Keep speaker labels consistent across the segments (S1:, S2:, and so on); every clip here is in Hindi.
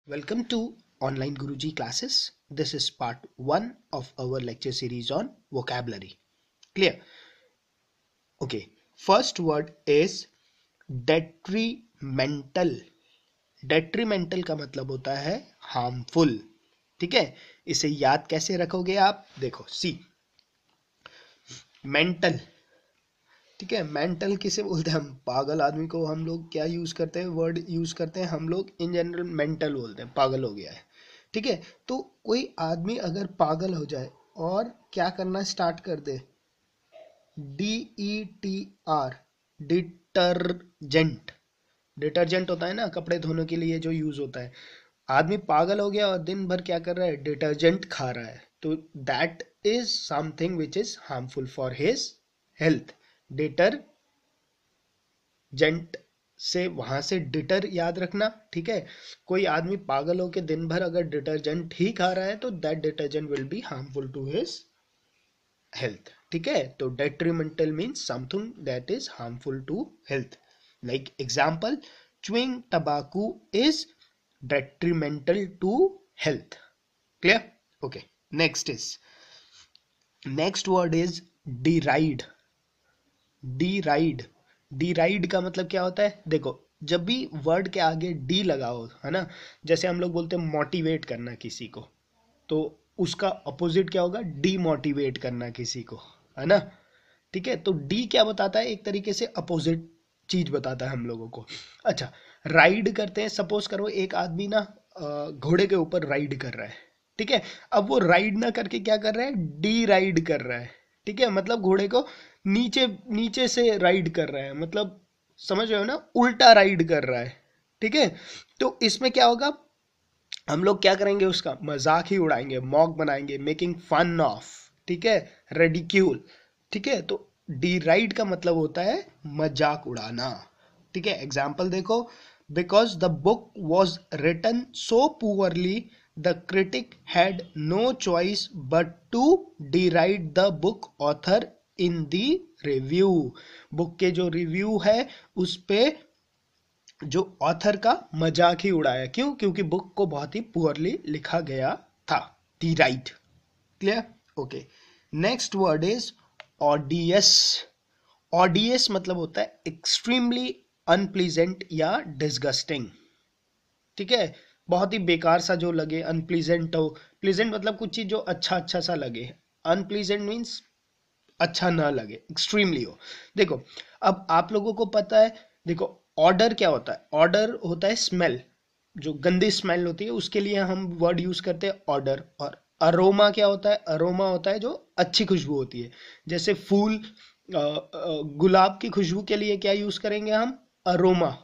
S1: Welcome to Online Guruji classes. This is part 1 of our lecture series on vocabulary. Clear? Okay. First word is detrimental. Detrimental का मतलब होता है harmful. ठीक है, इसे याद कैसे रखोगे आप? देखो, सी मेंटल. ठीक है, मेंटल किसे बोलते हैं हम? पागल आदमी को हम लोग क्या यूज करते हैं? वर्ड यूज करते हैं हम लोग इन जनरल मेंटल बोलते हैं, पागल हो गया है. ठीक है, तो कोई आदमी अगर पागल हो जाए और क्या करना स्टार्ट कर दे, DETR, डिटर्जेंट. डिटर्जेंट होता है ना कपड़े धोने के लिए जो यूज होता है. आदमी पागल हो गया और दिन भर क्या कर रहा है? डिटर्जेंट खा रहा है. तो that is something which is harmful for his health. Detergent से वहां से डिटर याद रखना. ठीक है, कोई आदमी पागल होके दिन भर अगर डिटर्जेंट ही खा रहा है तो that detergent will be harmful to his health. ठीक है, तो detrimental means something that is harmful to health. Like example, chewing tobacco is detrimental to health. Clear? Okay. Next word is deride. deride का मतलब क्या होता है? देखो, जब भी वर्ड के आगे डी लगाओ, है ना, जैसे हम लोग बोलते हैं मोटिवेट करना किसी को, तो उसका अपोजिट क्या होगा? डीमोटिवेट करना किसी को, है ना. ठीक है, तो डी क्या बताता है? एक तरीके से अपोजिट चीज बताता है हम लोगों को. अच्छा, राइड करते हैं. सपोज करो एक आदमी ना घोड़े के ऊपर राइड कर रहा है. ठीक है, अब वो राइड ना करके क्या कर रहा है? डी राइड कर रहा है. ठीक है, मतलब घोड़े को नीचे नीचे से राइड कर रहा है, मतलब समझ रहे हो ना, उल्टा राइड कर रहा है. ठीक है, तो इसमें क्या होगा? हम लोग क्या करेंगे? उसका मजाक ही उड़ाएंगे, मॉक बनाएंगे, मेकिंग फन ऑफ. ठीक है, रेडिक्यूल. ठीक है, तो डीराइड का मतलब होता है मजाक उड़ाना. ठीक है, एग्जाम्पल देखो, because the book was written so poorly the critic had no choice but to deride the book author in the review. Book के जो रिव्यू है उस पे जो ऑथर का मजाक ही उड़ाया. क्यों? क्योंकि बुक को बहुत ही पुअरली लिखा गया था. Deride. Clear? Okay. Next word is odious. Odious मतलब होता है एक्सट्रीमली अनप्लीजेंट या डिसगस्टिंग. ठीक है, बहुत ही बेकार सा जो लगे, अनप्लीजेंट हो. प्लीजेंट मतलब कुछ चीज जो अच्छा अच्छा सा लगे. अनप्लीजेंट मीन्स अच्छा ना लगे, एक्सट्रीमली हो. देखो, अब आप लोगों को पता है, देखो ऑर्डर क्या होता है? ऑर्डर होता है स्मेल. जो गंदी स्मेल होती है उसके लिए हम वर्ड यूज करते हैं ऑर्डर. और अरोमा क्या होता है? अरोमा होता है जो अच्छी खुशबू होती है. जैसे फूल, गुलाब की खुशबू के लिए क्या यूज करेंगे हम? अरोमा.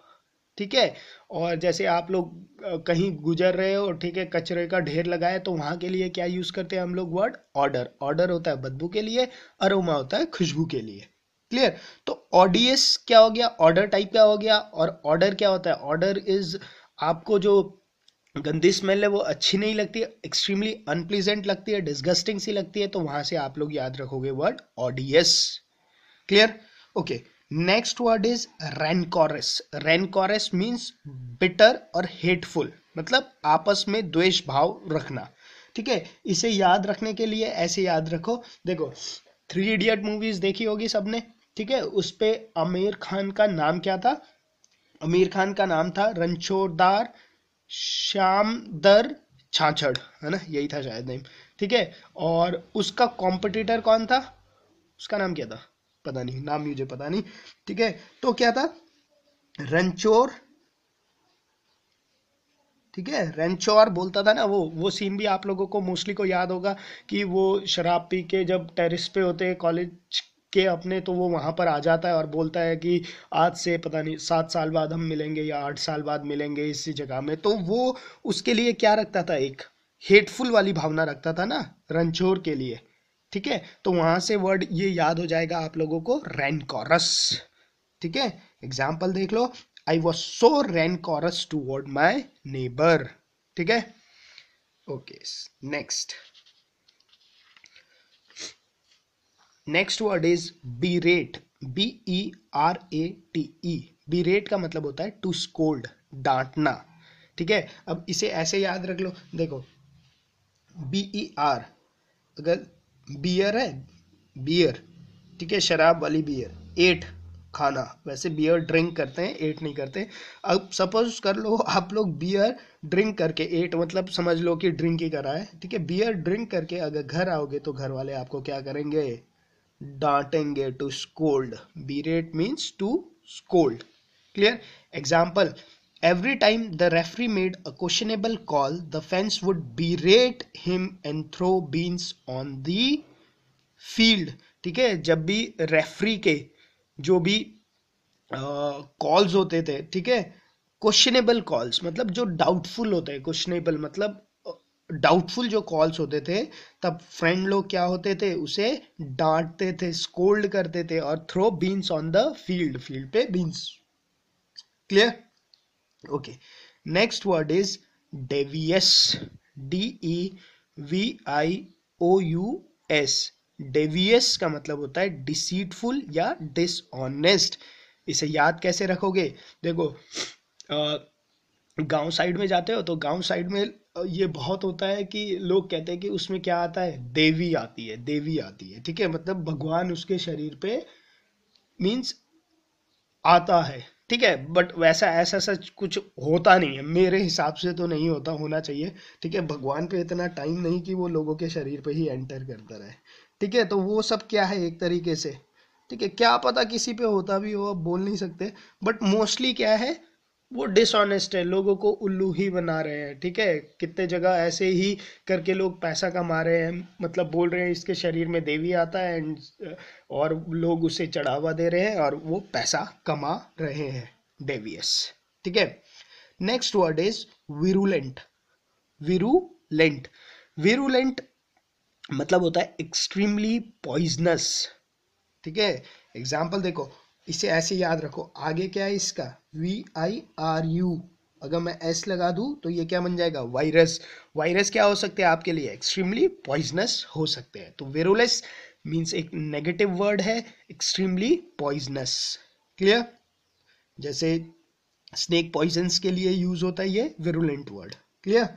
S1: ठीक है, और जैसे आप लोग कहीं गुजर रहे हो, ठीक है, कचरे का ढेर लगाए, तो वहां के लिए क्या यूज करते हैं हम लोग? Word order. ऑर्डर होता है बदबू के लिए, अरोमा होता है खुशबू के लिए. क्लियर? तो ऑडियस क्या हो गया? ऑर्डर टाइप का हो गया. और ऑर्डर क्या होता है? ऑर्डर इज, आपको जो गंदी स्मेल है वो अच्छी नहीं लगती, एक्सट्रीमली अनप्लीजेंट लगती है, डिस्गस्टिंग सी लगती है, तो वहां से आप लोग याद रखोगे word odious. Clear? Okay. Next word is rancorous. Rancorous means bitter और हेटफुल, मतलब आपस में द्वेष भाव रखना. ठीक है, इसे याद रखने के लिए ऐसे याद रखो. देखो, 3 इडियट मूवीज देखी होगी सबने. ठीक है, उस पे आमिर खान का नाम क्या था? आमिर खान का नाम था रणछोड़दार श्यामदर छाछड़, है ना, यही था शायद नेम. ठीक है, और उसका कॉम्पिटिटर कौन था? उसका नाम क्या था? पता नहीं, नाम मुझे पता नहीं. ठीक है, तो क्या था? रणचोर. ठीक है, रणचौर बोलता था ना. वो सीन भी आप लोगों को मोस्टली को याद होगा कि वो शराब पी के जब टेरिस पे होते हैं कॉलेज के अपने, तो वो वहां पर आ जाता है और बोलता है कि आज से पता नहीं 7 साल बाद हम मिलेंगे या 8 साल बाद मिलेंगे इसी जगह में. तो वो उसके लिए क्या रखता था? एक हेटफुल वाली भावना रखता था ना, रणछोर के लिए. ठीक है, तो वहां से वर्ड ये याद हो जाएगा आप लोगों को, रैनकोरस. ठीक है, एग्जाम्पल देख लो, I was so rancorous toward my neighbour. ठीक है, okay. Next word is berate. BERATE. Berate का मतलब होता है टू स्कोल्ड, डांटना. ठीक है, अब इसे ऐसे याद रख लो, देखो BER, अगर बियर है, बियर, ठीक है, शराब वाली बियर, एट खाना, वैसे बियर ड्रिंक करते हैं, एट नहीं करते। अब सपोज कर लो आप लोग बियर ड्रिंक करके, एट मतलब समझ लो कि ड्रिंक ही करा है, ठीक है, बियर ड्रिंक करके अगर घर आओगे तो घर वाले आपको क्या करेंगे, डांटेंगे, to scold, berate means to scold, clear. Example, every time the referee made a questionable call, the fans would berate him and throw beans on the field, ठीक है, जब भी रेफरी के जो भी कॉल्स होते थे, ठीक है, क्वेश्चनेबल कॉल्स मतलब जो डाउटफुल होते हैं, क्वेश्चनेबल मतलब डाउटफुल जो कॉल्स होते थे, तब फ्रेंड लोग क्या होते थे, उसे डांटते थे, स्कोल्ड करते थे, और throw beans on the field, field पे beans, clear. Okay, next word is devious, DEVIOUS। Devious का मतलब होता है डिसीटफुल या डिसऑनेस्ट। इसे याद कैसे रखोगे, देखो गांव साइड में जाते हो तो गांव साइड में ये बहुत होता है कि लोग कहते हैं कि उसमें क्या आता है, देवी आती है, देवी आती है, ठीक है, मतलब भगवान उसके शरीर पे मीन्स आता है, ठीक है, बट वैसा ऐसा सच कुछ होता नहीं है, मेरे हिसाब से तो नहीं होता, होना चाहिए, ठीक है, भगवान पे इतना टाइम नहीं कि वो लोगों के शरीर पे ही एंटर करता रहे, ठीक है, तो वो सब क्या है एक तरीके से, ठीक है, क्या पता किसी पे होता भी हो, अब बोल नहीं सकते, बट मोस्टली क्या है, वो डिसऑनेस्ट है, लोगों को उल्लू ही बना रहे हैं, ठीक है, कितने जगह ऐसे ही करके लोग पैसा कमा रहे हैं, मतलब बोल रहे हैं इसके शरीर में देवी आता है एंड और लोग उसे चढ़ावा दे रहे हैं और वो पैसा कमा रहे हैं, डेवियस, ठीक है। Next word is virulent, virulent, virulent मतलब होता है एक्सट्रीमली पॉइजनस, ठीक है, एग्जाम्पल देखो, इसे ऐसे याद रखो, आगे क्या है इसका, VIRU, अगर मैं S लगा दूं तो ये क्या बन जाएगा, वायरस। वायरस क्या हो सकते हैं आपके लिए, एक्सट्रीमली पॉइजनस हो सकते हैं, तो विरुलेंस मीन्स एक नेगेटिव वर्ड है, एक्सट्रीमली पॉइजनस, क्लियर। जैसे स्नेक पॉइजन्स के लिए यूज होता है ये virulent word, clear.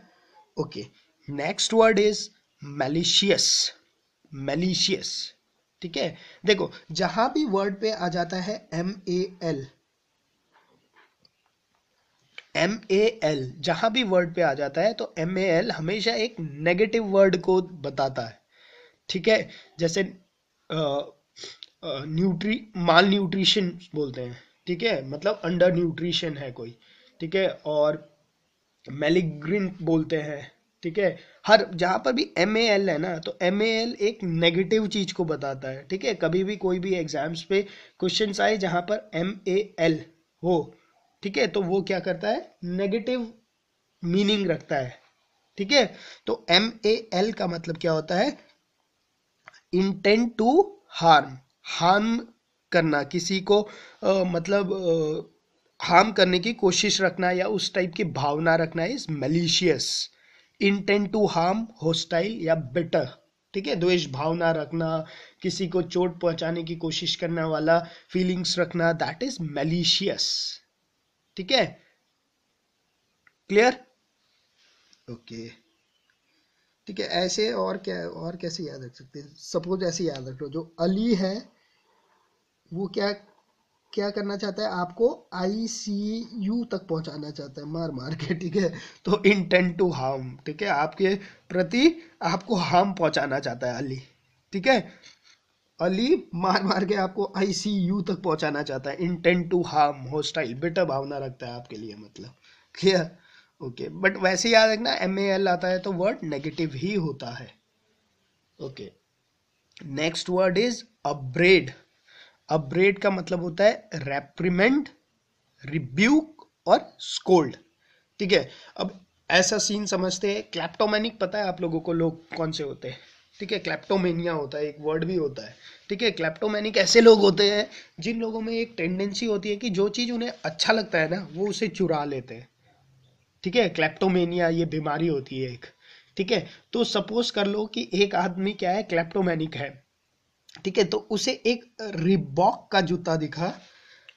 S1: Okay, next word is malicious, malicious, ठीक है, देखो जहां भी वर्ड पे आ जाता है MAL, MAL जहां भी वर्ड पे आ जाता है तो MAL हमेशा एक नेगेटिव वर्ड को बताता है, ठीक है, जैसे माल न्यूट्रिशन बोलते हैं, ठीक है, मतलब अंडर न्यूट्रिशन है कोई, ठीक है, और मैलिग्रेंट बोलते हैं, ठीक है, हर जहां पर भी MAL है ना, तो MAL एक नेगेटिव चीज को बताता है, ठीक है, कभी भी कोई भी एग्जाम्स पे क्वेश्चंस आए जहां पर MAL हो, ठीक है, तो वो क्या करता है, नेगेटिव मीनिंग रखता है, ठीक है, तो MAL का मतलब क्या होता है, इंटेंट टू हार्म, हार्म करना किसी को, मतलब हार्म करने की कोशिश रखना या उस टाइप की भावना रखना is malicious. Intent to harm, hostile या बिटर, ठीक है, द्वेष भावना रखना, किसी को चोट पहुंचाने की कोशिश करने वाला फीलिंग्स रखना, दैट इज मैलिशियस, ठीक है, क्लियर। ओके, ठीक है, ऐसे और क्या, और कैसे याद रख सकते हैं, सपोज ऐसे याद रख लो, जो अली है वो क्या क्या करना चाहता है, आपको ICU तक पहुंचाना चाहता है मार मार के, ठीक है, तो इंटेंट टू हार्म, ठीक है, आपके प्रति आपको हार्म पहुंचाना चाहता है अली, ठीक है, अली मार मार के आपको ICU तक पहुंचाना चाहता है, intent to harm, hostile, bitter भावना रखता है आपके लिए, मतलब क्लियर। ओके, बट वैसे याद रखना MAL आता है तो वर्ड नेगेटिव ही होता है। ओके, नेक्स्ट वर्ड इज अपब्रेड, अपब्रेड का मतलब होता है रेप्रिमेंड, रिब्यूक और स्कोल्ड, ठीक है, अब ऐसा सीन समझते हैं, क्लैप्टोमैनिक पता है आप लोगों को लोग कौन से होते हैं, ठीक है, क्लैप्टोमेनिया होता है, एक वर्ड भी होता है, ठीक है, क्लैप्टोमैनिक ऐसे लोग होते हैं जिन लोगों में एक टेंडेंसी होती है कि जो चीज उन्हें अच्छा लगता है ना वो उसे चुरा लेते हैं, ठीक है, क्लैप्टोमेनिया ये बीमारी होती है एक, ठीक है, तो सपोज कर लो कि एक आदमी क्या है, क्लैप्टोमैनिक है, ठीक है, तो उसे एक रिबॉक का जूता दिखा,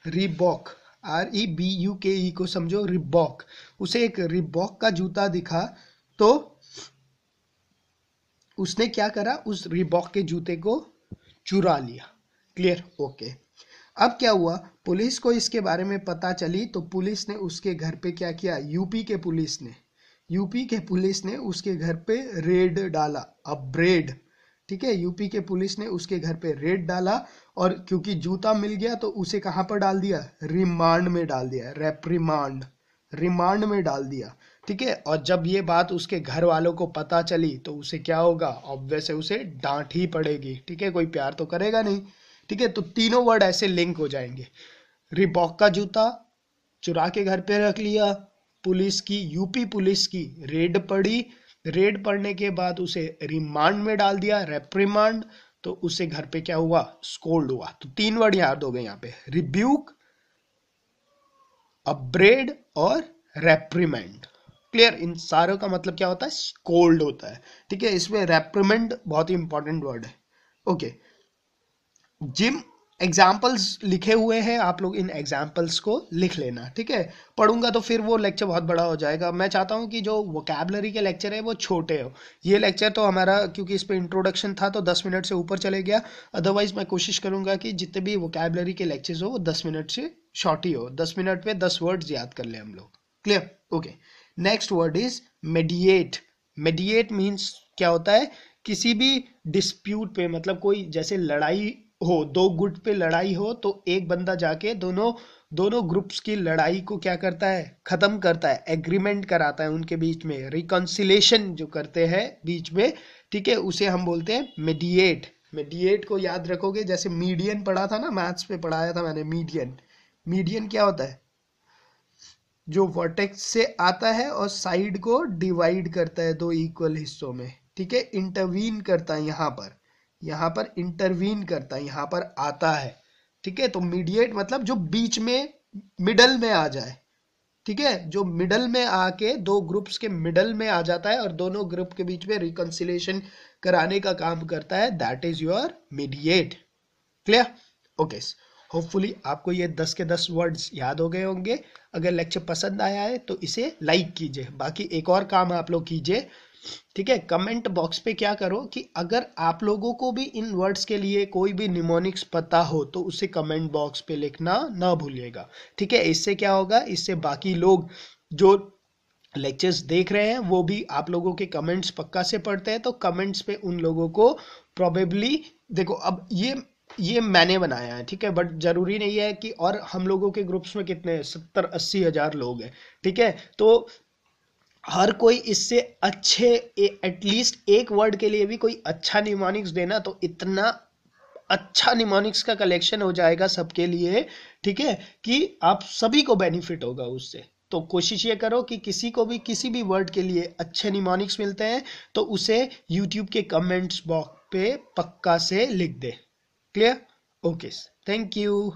S1: रिबॉक, REBUKE को समझो रिबॉक, उसे एक रिबॉक का जूता दिखा तो उसने क्या करा, उस रिबॉक के जूते को चुरा लिया। क्लियर? ओके। अब क्या हुआ, पुलिस को इसके बारे में पता चली तो पुलिस ने उसके घर पे क्या किया, यूपी के पुलिस ने उसके घर पे रेड डाला, अपग्रेड। ठीक है, यूपी के पुलिस ने उसके घर पे रेड डाला और क्योंकि जूता मिल गया तो उसे कहाँ पर डाल दिया, रिमांड में डाल दिया, रिमांड में डाल दिया। ठीक है, और जब ये बात उसके घर वालों को पता चली तो उसे क्या होगा, ऑब्वियस है उसे डांट ही पड़ेगी। ठीक है, कोई प्यार तो करेगा नहीं। ठीक है, तो तीनों वर्ड ऐसे लिंक हो जाएंगे। रिबॉक का जूता चुरा के घर पे रख लिया, यूपी पुलिस की रेड पड़ी, रेड पड़ने के बाद उसे रिमांड में डाल दिया, रेप्रिमांड, तो उसे घर पे क्या हुआ, स्कोल्ड हुआ। तो 3 वर्ड याद हो गए यहाँ पे, रिब्यूक, अपग्रेड और रेप्रिमेंड। क्लियर? इन सारों का मतलब क्या होता है, स्कोल्ड होता है। ठीक है, इसमें रेप्रिमेंड बहुत ही इंपॉर्टेंट वर्ड है। ओके, जिम एग्जाम्पल्स लिखे हुए हैं, आप लोग इन एग्जाम्पल्स को लिख लेना। ठीक है, पढ़ूंगा तो फिर वो लेक्चर बहुत बड़ा हो जाएगा। मैं चाहता हूँ कि जो वोकैबलरी के लेक्चर है वो छोटे हो। ये लेक्चर तो हमारा क्योंकि इस पे इंट्रोडक्शन था तो 10 मिनट से ऊपर चले गया, अदरवाइज मैं कोशिश करूंगा कि जितने भी वोकैबलरी के लेक्चर्स हो वो 10 मिनट से शॉर्ट ही हो, 10 मिनट पे 10 वर्ड्स याद कर ले हम लोग। Clear? Okay, next word is mediate. Mediate means क्या होता है, किसी भी डिस्प्यूट पे, मतलब कोई जैसे लड़ाई हो, 2 गुट पे लड़ाई हो तो एक बंदा जाके दोनों ग्रुप्स की लड़ाई को क्या करता है, खत्म करता है, एग्रीमेंट कराता है उनके बीच में, रिकॉन्सिलेशन जो करते हैं बीच में। ठीक है, उसे हम बोलते हैं मेडिएट। मेडिएट को याद रखोगे, जैसे मीडियन पढ़ा था ना, मैथ्स पे पढ़ाया था मैंने, मीडियन क्या होता है, जो वर्टेक्स से आता है और साइड को डिवाइड करता है 2 इक्वल हिस्सों में। ठीक है, इंटरवीन करता है यहाँ पर इंटरवीन करता है, यहाँ पर आता है। ठीक है, तो मीडिएट मतलब जो बीच में, मिडल में आ जाए। ठीक है, जो मिडल में आके 2 ग्रुप्स के मिडल में आ जाता है और दोनों ग्रुप के बीच में रिकॉन्सिलेशन कराने का काम करता है, that is your mediate. Clear? Okay, hopefully आपको ये 10 के 10 वर्ड्स याद हो गए होंगे। अगर लेक्चर पसंद आया है तो इसे लाइक कीजिए। बाकी एक और काम आप लोग कीजिए, ठीक है, कमेंट बॉक्स पे क्या करो कि अगर आप लोगों को भी इन वर्ड्स के लिए कोई भी निमोनिक्स पता हो तो उसे कमेंट बॉक्स पे लिखना ना भूलिएगा। ठीक है, इससे क्या होगा, इससे बाकी लोग जो लेक्चर्स देख रहे हैं वो भी आप लोगों के कमेंट्स पक्का से पढ़ते हैं, तो कमेंट्स पे उन लोगों को प्रोबेबली, देखो अब ये मैंने बनाया है, ठीक है, बट जरूरी नहीं है कि, और हम लोगों के ग्रुप्स में कितने 70-80 हजार लोग हैं। ठीक है, तो हर कोई इससे अच्छे, एटलीस्ट एक वर्ड के लिए भी कोई अच्छा निमोनिक्स देना, तो इतना अच्छा निमोनिक्स का कलेक्शन हो जाएगा सबके लिए। ठीक है, कि आप सभी को बेनिफिट होगा उससे। तो कोशिश ये करो कि किसी को भी किसी भी वर्ड के लिए अच्छे निमोनिक्स मिलते हैं तो उसे यूट्यूब के कमेंट्स बॉक्स पे पक्का से लिख दे। क्लियर? Okay, thank you.